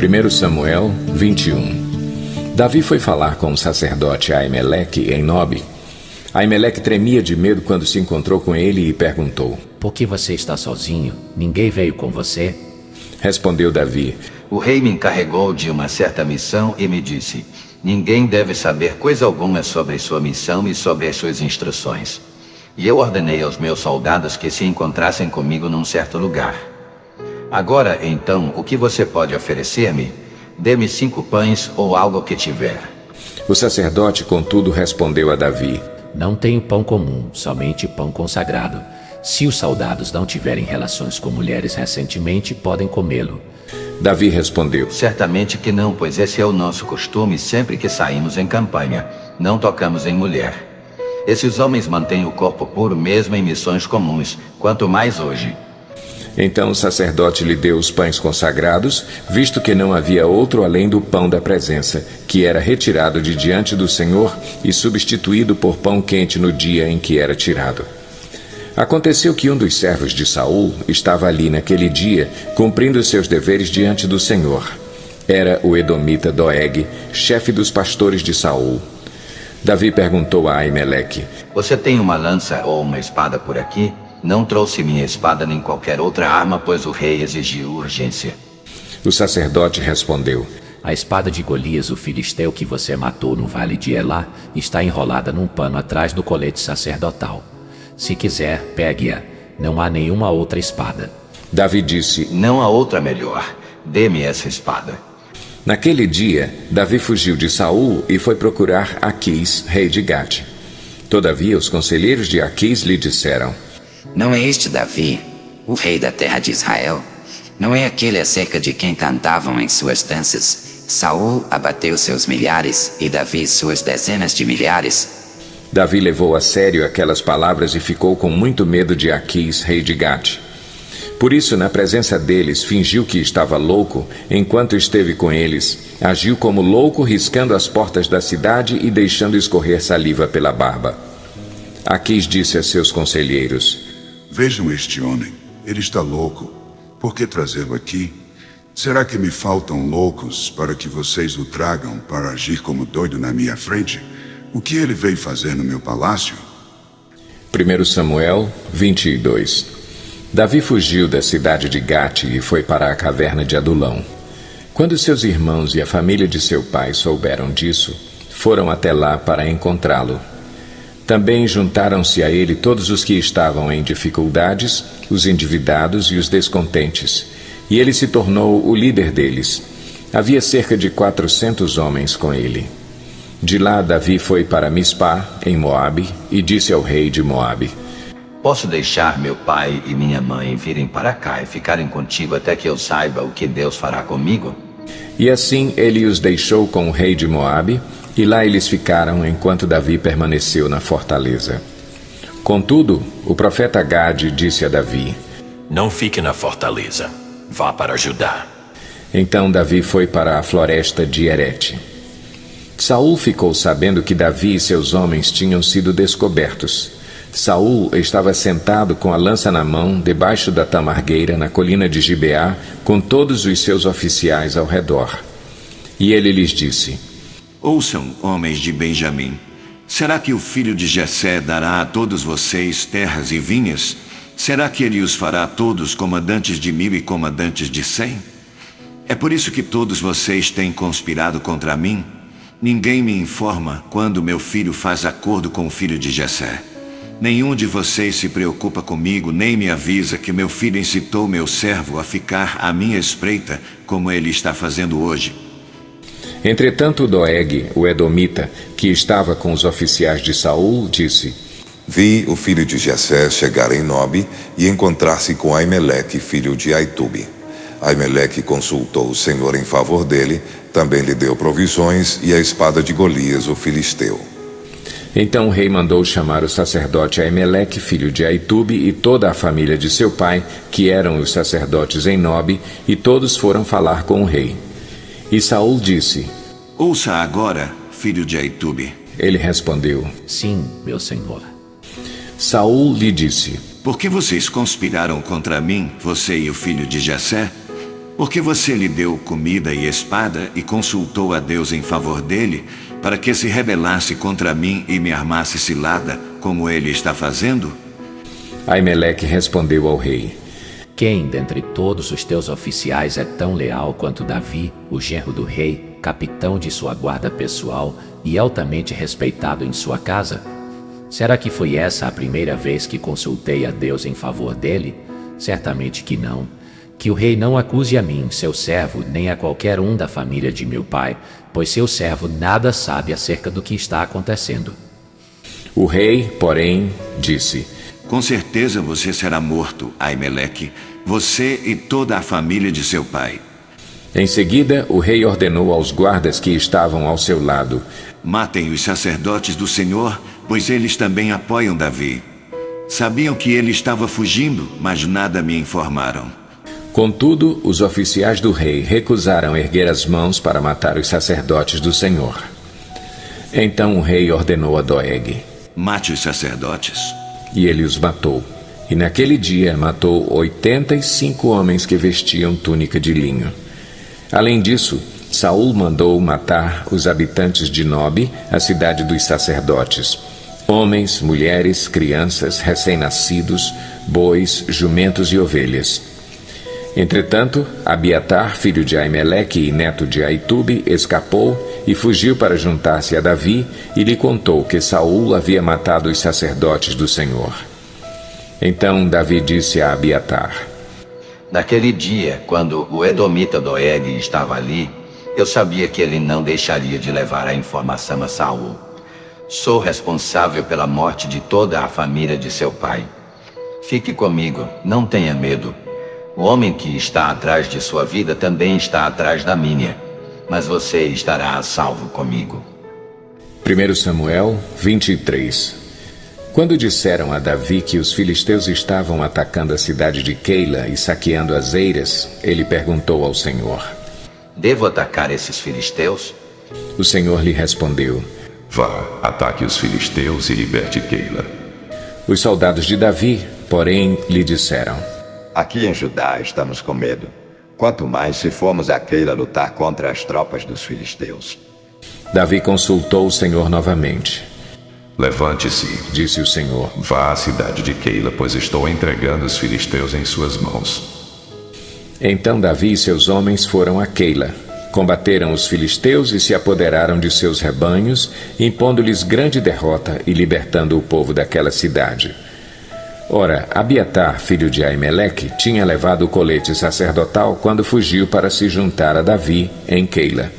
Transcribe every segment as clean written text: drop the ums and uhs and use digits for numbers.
1 Samuel 21. Davi foi falar com o sacerdote Aimeleque em Nobe. Aimeleque tremia de medo quando se encontrou com ele e perguntou: Por que você está sozinho? Ninguém veio com você? Respondeu Davi: O rei me encarregou de uma certa missão e me disse: ninguém deve saber coisa alguma sobre sua missão e sobre as suas instruções. E eu ordenei aos meus soldados que se encontrassem comigo num certo lugar. Agora, então, o que você pode oferecer-me? Dê-me 5 pães ou algo que tiver. O sacerdote, contudo, respondeu a Davi: Não tenho pão comum, somente pão consagrado. Se os soldados não tiverem relações com mulheres recentemente, podem comê-lo. Davi respondeu: Certamente que não, pois esse é o nosso costume sempre que saímos em campanha. Não tocamos em mulher. Esses homens mantêm o corpo puro mesmo em missões comuns, quanto mais hoje. Então o sacerdote lhe deu os pães consagrados, visto que não havia outro além do pão da presença, que era retirado de diante do Senhor e substituído por pão quente no dia em que era tirado. Aconteceu que um dos servos de Saul estava ali naquele dia, cumprindo seus deveres diante do Senhor. Era o edomita Doeg, chefe dos pastores de Saul. Davi perguntou a Aimeleque: Você tem uma lança ou uma espada por aqui? Não trouxe minha espada nem qualquer outra arma, pois o rei exigiu urgência. O sacerdote respondeu: A espada de Golias, o filisteu que você matou no vale de Elá, está enrolada num pano atrás do colete sacerdotal. Se quiser, pegue-a. Não há nenhuma outra espada. Davi disse: Não há outra melhor. Dê-me essa espada. Naquele dia, Davi fugiu de Saul e foi procurar Aquis, rei de Gate. Todavia, os conselheiros de Aquis lhe disseram: Não é este Davi, o rei da terra de Israel? Não é aquele acerca de quem cantavam em suas danças? Saul abateu seus milhares e Davi suas dezenas de milhares. Davi levou a sério aquelas palavras e ficou com muito medo de Aquis, rei de Gate. Por isso, na presença deles, fingiu que estava louco. Enquanto esteve com eles, agiu como louco, riscando as portas da cidade e deixando escorrer saliva pela barba. Aquis disse a seus conselheiros: Vejam este homem, ele está louco. Por que trazê-lo aqui? Será que me faltam loucos para que vocês o tragam para agir como doido na minha frente? O que ele veio fazer no meu palácio? 1 Samuel 22. Davi fugiu da cidade de Gate e foi para a caverna de Adulão. Quando seus irmãos e a família de seu pai souberam disso, foram até lá para encontrá-lo. Também juntaram-se a ele todos os que estavam em dificuldades, os endividados e os descontentes, e ele se tornou o líder deles. Havia cerca de 400 homens com ele. De lá, Davi foi para Mispá, em Moabe, e disse ao rei de Moabe: Posso deixar meu pai e minha mãe virem para cá e ficarem contigo até que eu saiba o que Deus fará comigo? E assim ele os deixou com o rei de Moabe, e lá eles ficaram enquanto Davi permaneceu na fortaleza. Contudo, o profeta Gade disse a Davi: Não fique na fortaleza, vá para Judá. Então Davi foi para a floresta de Herete. Saul ficou sabendo que Davi e seus homens tinham sido descobertos. Saul estava sentado com a lança na mão, debaixo da tamargueira, na colina de Gibeá, com todos os seus oficiais ao redor. E ele lhes disse: Ouçam, homens de Benjamim. Será que o filho de Jessé dará a todos vocês terras e vinhas? Será que ele os fará a todos comandantes de 1000 e comandantes de 100? É por isso que todos vocês têm conspirado contra mim? Ninguém me informa quando meu filho faz acordo com o filho de Jessé. Nenhum de vocês se preocupa comigo, nem me avisa que meu filho incitou meu servo a ficar à minha espreita, como ele está fazendo hoje. Entretanto, Doeg, o edomita, que estava com os oficiais de Saul, disse: Vi o filho de Jessé chegar em Nobe e encontrar-se com Aimeleque, filho de Aitube. Aimeleque consultou o Senhor em favor dele, também lhe deu provisões e a espada de Golias, o filisteu. Então o rei mandou chamar o sacerdote Aimeleque, filho de Aitube, e toda a família de seu pai, que eram os sacerdotes em Nobe, e todos foram falar com o rei. E Saul disse: Ouça agora, filho de Aitube. Ele respondeu: Sim, meu senhor. Saul lhe disse: Por que vocês conspiraram contra mim, você e o filho de Jessé? Porque você lhe deu comida e espada e consultou a Deus em favor dele, para que se rebelasse contra mim e me armasse cilada, como ele está fazendo? Aimeleque respondeu ao rei: Quem dentre todos os teus oficiais é tão leal quanto Davi, o genro do rei, capitão de sua guarda pessoal e altamente respeitado em sua casa? Será que foi essa a primeira vez que consultei a Deus em favor dele? Certamente que não. Que o rei não acuse a mim, seu servo, nem a qualquer um da família de meu pai, pois seu servo nada sabe acerca do que está acontecendo. O rei, porém, disse: Com certeza você será morto, Aimeleque, você e toda a família de seu pai. Em seguida, o rei ordenou aos guardas que estavam ao seu lado: Matem os sacerdotes do Senhor, pois eles também apoiam Davi. Sabiam que ele estava fugindo, mas nada me informaram. Contudo, os oficiais do rei recusaram erguer as mãos para matar os sacerdotes do Senhor. Então o rei ordenou a Doeg: Mate os sacerdotes. E ele os matou. E naquele dia matou 85 homens que vestiam túnica de linho. Além disso, Saul mandou matar os habitantes de Nobe, a cidade dos sacerdotes: homens, mulheres, crianças, recém-nascidos, bois, jumentos e ovelhas. Entretanto, Abiatar, filho de Aimeleque e neto de Aitube, escapou e fugiu para juntar-se a Davi e lhe contou que Saul havia matado os sacerdotes do Senhor. Então Davi disse a Abiatar: Naquele dia, quando o edomita Doeg estava ali, eu sabia que ele não deixaria de levar a informação a Saul. Sou responsável pela morte de toda a família de seu pai. Fique comigo, não tenha medo. O homem que está atrás de sua vida também está atrás da minha, mas você estará a salvo comigo. 1 Samuel 23. Quando disseram a Davi que os filisteus estavam atacando a cidade de Keila e saqueando as eiras, ele perguntou ao Senhor: Devo atacar esses filisteus? O Senhor lhe respondeu: Vá, ataque os filisteus e liberte Keila. Os soldados de Davi, porém, lhe disseram: Aqui em Judá estamos com medo, quanto mais se formos a Keila lutar contra as tropas dos filisteus. Davi consultou o Senhor novamente. Levante-se, disse o Senhor. Vá à cidade de Keila, pois estou entregando os filisteus em suas mãos. Então Davi e seus homens foram a Keila, combateram os filisteus e se apoderaram de seus rebanhos, impondo-lhes grande derrota e libertando o povo daquela cidade. Ora, Abiatar, filho de Aimeleque, tinha levado o colete sacerdotal quando fugiu para se juntar a Davi em Keila.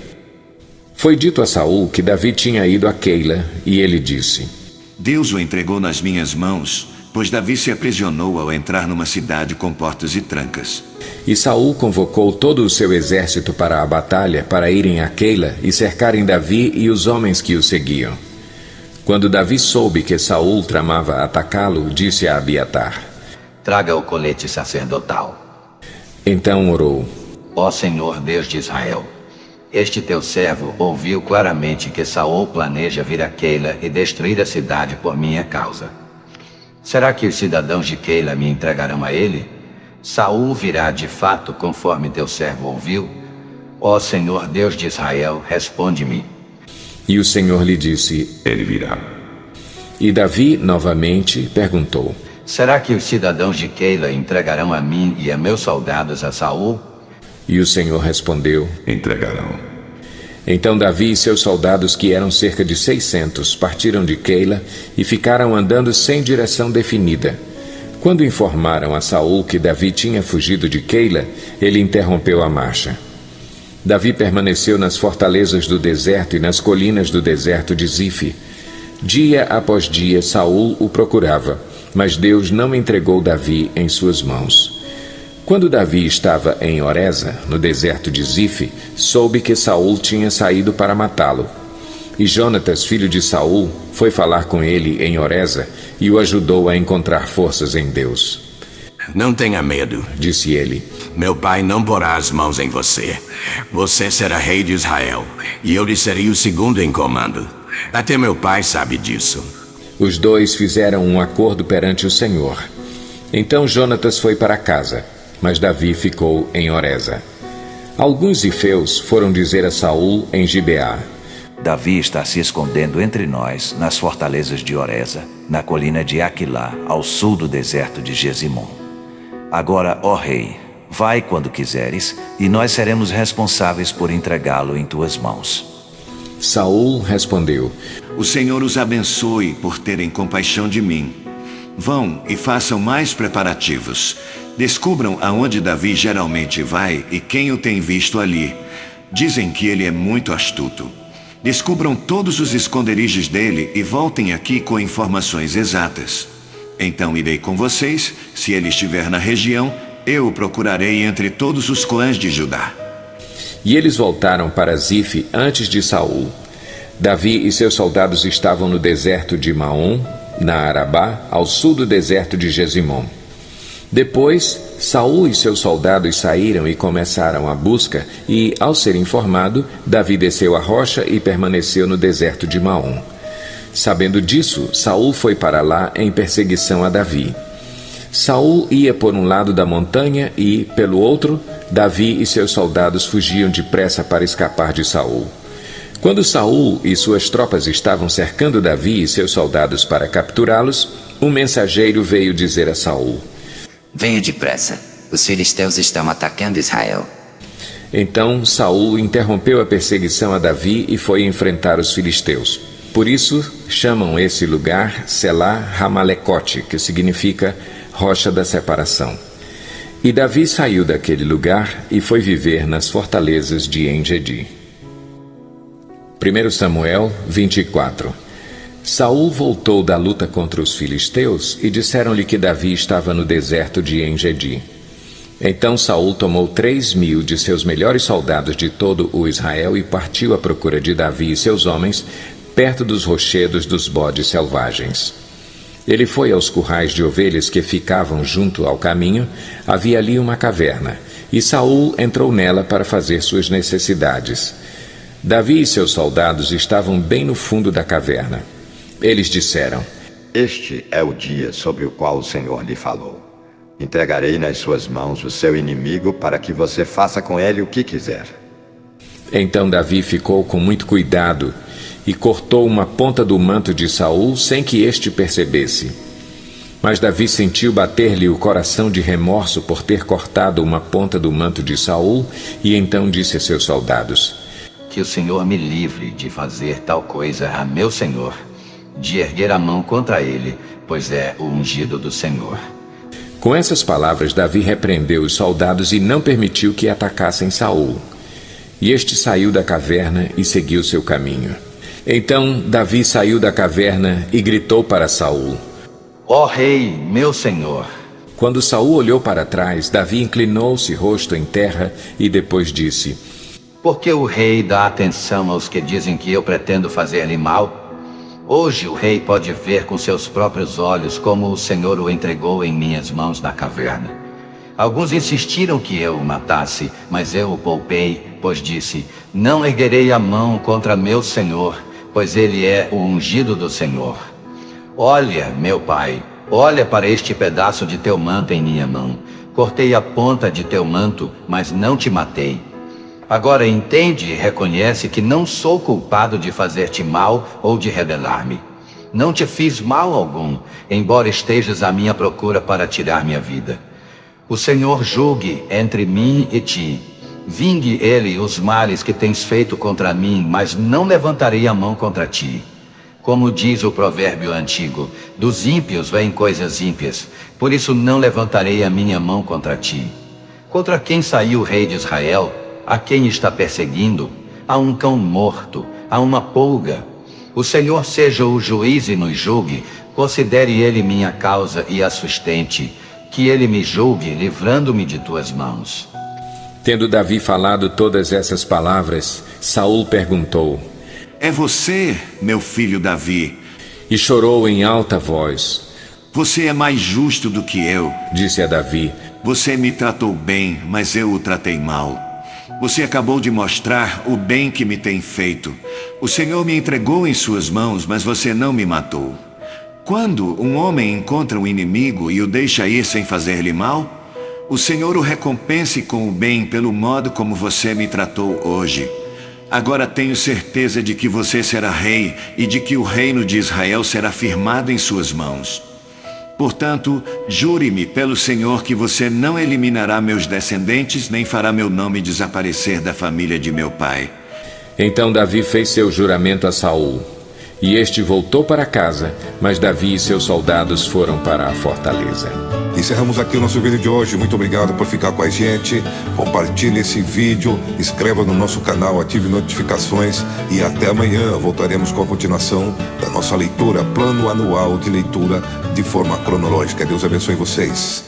Foi dito a Saul que Davi tinha ido a Keila, e ele disse: Deus o entregou nas minhas mãos, pois Davi se aprisionou ao entrar numa cidade com portas e trancas. E Saul convocou todo o seu exército para a batalha, para irem a Keila e cercarem Davi e os homens que o seguiam. Quando Davi soube que Saul tramava atacá-lo, disse a Abiatar: Traga o colete sacerdotal. Então orou: Ó Senhor Deus de Israel, este teu servo ouviu claramente que Saul planeja vir a Keila e destruir a cidade por minha causa. Será que os cidadãos de Keila me entregarão a ele? Saul virá de fato conforme teu servo ouviu? Ó Senhor Deus de Israel, responde-me. E o Senhor lhe disse: Ele virá. E Davi novamente perguntou: Será que os cidadãos de Keila entregarão a mim e a meus soldados a Saul? E o Senhor respondeu: Entregarão. Então Davi e seus soldados, que eram cerca de 600, partiram de Keila e ficaram andando sem direção definida. Quando informaram a Saul que Davi tinha fugido de Keila, ele interrompeu a marcha. Davi permaneceu nas fortalezas do deserto e nas colinas do deserto de Zife. Dia após dia Saul o procurava, mas Deus não entregou Davi em suas mãos. Quando Davi estava em Oreza, no deserto de Zife, soube que Saul tinha saído para matá-lo. E Jonatas, filho de Saul, foi falar com ele em Oreza e o ajudou a encontrar forças em Deus. Não tenha medo, disse ele. Meu pai não porá as mãos em você. Você será rei de Israel, e eu lhe serei o segundo em comando. Até meu pai sabe disso. Os dois fizeram um acordo perante o Senhor. Então Jonatas foi para casa, mas Davi ficou em Oreza. Alguns zifeus foram dizer a Saul em Gibeá: Davi está se escondendo entre nós, nas fortalezas de Oreza, na colina de Aquilá, ao sul do deserto de Gesimon. Agora, ó rei, vai quando quiseres, e nós seremos responsáveis por entregá-lo em tuas mãos. Saul respondeu: O Senhor os abençoe por terem compaixão de mim. Vão e façam mais preparativos. Descubram aonde Davi geralmente vai e quem o tem visto ali. Dizem que ele é muito astuto. Descubram todos os esconderijos dele e voltem aqui com informações exatas. Então irei com vocês. Se ele estiver na região, eu o procurarei entre todos os clãs de Judá. E eles voltaram para Zife antes de Saul. Davi e seus soldados estavam no deserto de Maom, na Arabá, ao sul do deserto de Gesimon. Depois, Saul e seus soldados saíram e começaram a busca, e, ao ser informado, Davi desceu a rocha e permaneceu no deserto de Maom. Sabendo disso, Saul foi para lá em perseguição a Davi. Saul ia por um lado da montanha e, pelo outro, Davi e seus soldados fugiam depressa para escapar de Saul. Quando Saul e suas tropas estavam cercando Davi e seus soldados para capturá-los, um mensageiro veio dizer a Saul: Venha depressa, os filisteus estão atacando Israel. Então Saul interrompeu a perseguição a Davi e foi enfrentar os filisteus. Por isso chamam esse lugar Selá Hamalecote, que significa rocha da separação. E Davi saiu daquele lugar e foi viver nas fortalezas de En-Gedi. 1 Samuel 24. Saul voltou da luta contra os filisteus e disseram-lhe que Davi estava no deserto de En-Gedi. Então Saul tomou 3.000 de seus melhores soldados de todo o Israel e partiu à procura de Davi e seus homens, perto dos rochedos dos bodes selvagens. Ele foi aos currais de ovelhas que ficavam junto ao caminho. Havia ali uma caverna, e Saul entrou nela para fazer suas necessidades. Davi e seus soldados estavam bem no fundo da caverna. Eles disseram: Este é o dia sobre o qual o Senhor lhe falou. Entregarei nas suas mãos o seu inimigo para que você faça com ele o que quiser. Então Davi ficou com muito cuidado e cortou uma ponta do manto de Saul sem que este percebesse. Mas Davi sentiu bater-lhe o coração de remorso por ter cortado uma ponta do manto de Saul, e então disse a seus soldados: Que o Senhor me livre de fazer tal coisa a meu Senhor, de erguer a mão contra ele, pois é o ungido do Senhor. Com essas palavras, Davi repreendeu os soldados e não permitiu que atacassem Saul. E este saiu da caverna e seguiu seu caminho. Então Davi saiu da caverna e gritou para Saul: Ó rei, meu senhor! Quando Saul olhou para trás, Davi inclinou-se rosto em terra e depois disse: Por que o rei dá atenção aos que dizem que eu pretendo fazer-lhe mal? Hoje o rei pode ver com seus próprios olhos como o Senhor o entregou em minhas mãos na caverna. Alguns insistiram que eu o matasse, mas eu o poupei, pois disse: Não erguerei a mão contra meu senhor, pois ele é o ungido do Senhor. Olha, meu pai, olha para este pedaço de teu manto em minha mão. Cortei a ponta de teu manto, mas não te matei. Agora entende e reconhece que não sou culpado de fazer-te mal ou de rebelar-me. Não te fiz mal algum, embora estejas à minha procura para tirar minha vida. O Senhor julgue entre mim e ti. Vingue ele os males que tens feito contra mim, mas não levantarei a mão contra ti. Como diz o provérbio antigo, dos ímpios vêm coisas ímpias, por isso não levantarei a minha mão contra ti. Contra quem saiu o rei de Israel? A quem está perseguindo? A um cão morto, a uma pulga. O Senhor seja o juiz e nos julgue, considere ele minha causa e a sustente, que ele me julgue, livrando-me de tuas mãos. Tendo Davi falado todas essas palavras, Saul perguntou: É você, meu filho Davi? E chorou em alta voz. Você é mais justo do que eu, disse a Davi. Você me tratou bem, mas eu o tratei mal. Você acabou de mostrar o bem que me tem feito. O Senhor me entregou em suas mãos, mas você não me matou. Quando um homem encontra um inimigo e o deixa ir sem fazer-lhe mal, O Senhor o recompense com o bem pelo modo como você me tratou hoje. Agora tenho certeza de que você será rei e de que o reino de Israel será firmado em suas mãos. Portanto, jure-me pelo Senhor que você não eliminará meus descendentes nem fará meu nome desaparecer da família de meu pai. Então Davi fez seu juramento a Saul. E este voltou para casa, mas Davi e seus soldados foram para a fortaleza. Encerramos aqui o nosso vídeo de hoje. Muito obrigado por ficar com a gente. Compartilhe esse vídeo, inscreva no nosso canal, ative notificações e até amanhã voltaremos com a continuação da nossa leitura, plano anual de leitura de forma cronológica. Deus abençoe vocês.